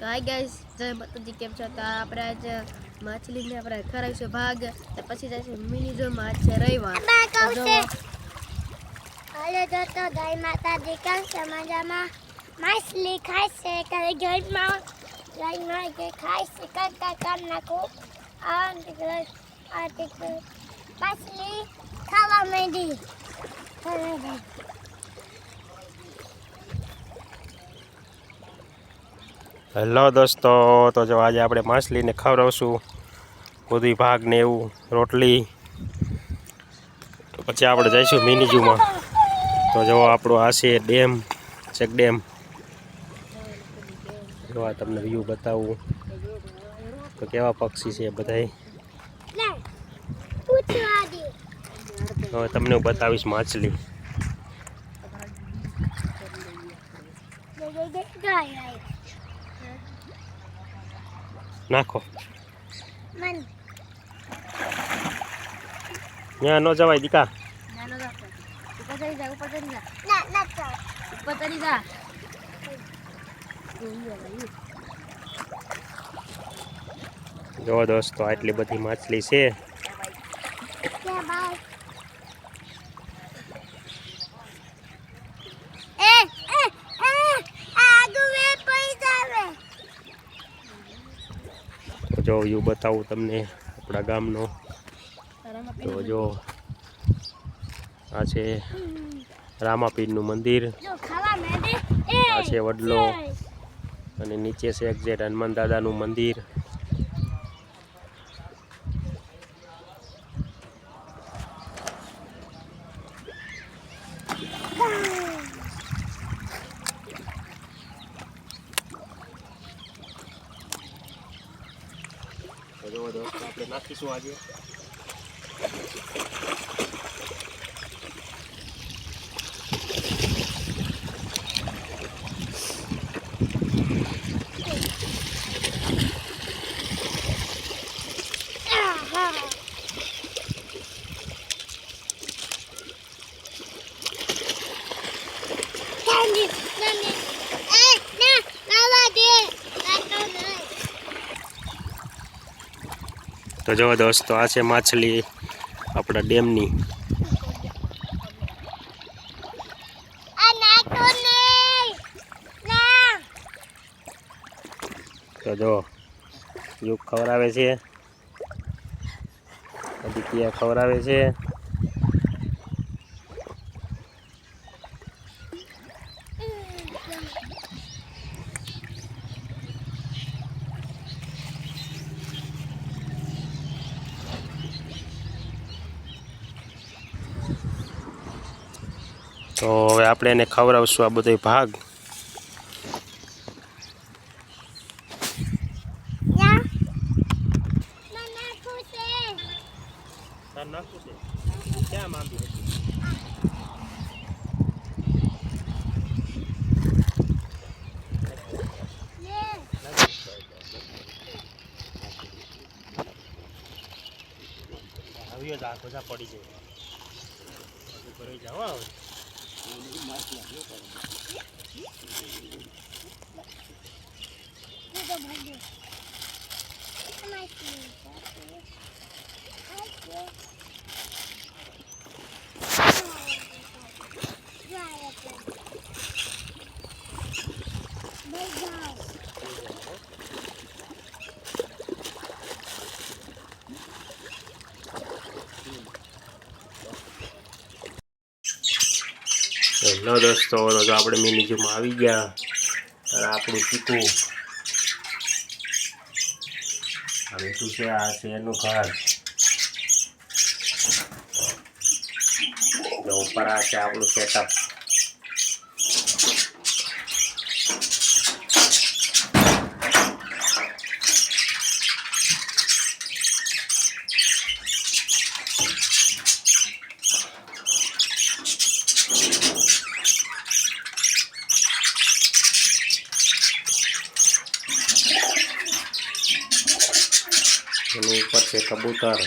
તો hi guys, જય માતાજી. કેમ છો? તો આપણે આજ માછલીને આપણે ખરાવીશું ભાગ, તો પછી જઈશું મિની ઝૂમાં. આજ છે રવિવાર. હાલો દોસ્તો, જય માતાજી. કેમ છે? મજામાં? માછલી ખાય છે ત્યારે ઘરમાં લઈને જે ખાય છે કર નાખો. આ માછલી ખાવા માંડી. હેલો દોસ્તો, તો જો આજે આપણે માછલીને ખવડાવશું બધી ભાગ ને એવું રોટલી. તો પછી આપણે જઈશું મિની ઝૂમાં. તો જો આપણો આ છે ડેમ, ચેક ડેમ. જો આ તમને વ્યૂ બતાવું તો કેવા પક્ષી છે બધાય. હવે તમને હું બતાવીશ માછલી. નાખો ત્યાં ન જવાય દીકા. જો દોસ્તો આટલી બધી માછલી છે. જો વ્યૂ બતાવું તમને આપણા ગામનો. તો જો આ છે રામાપીરનું મંદિર, આ છે વડલો, અને નીચે છે એક્ઝેટ હનુમાન દાદાનું મંદિર. જો દોસ્તો આપણે નાખીશું આજે. તો જો દોસ્તો આ છે માછલી આપણા ડેમની. તો જો યુગ ખવડાવે છે, આદિત્ય ખવડાવે છે. તો હવે આપણે એને ખવડાવશું આ બધો ભાગ. પડી જાય હેલો દોસ્તો, તો આપણે મિની ઝૂમાં આવી ગયા. અને આપણું ચીકુ હવે શું છે, આ છે એનું ઘર. ઉપર આ છે આપણું સેટઅપ. એની ઉપર છે કબૂતર.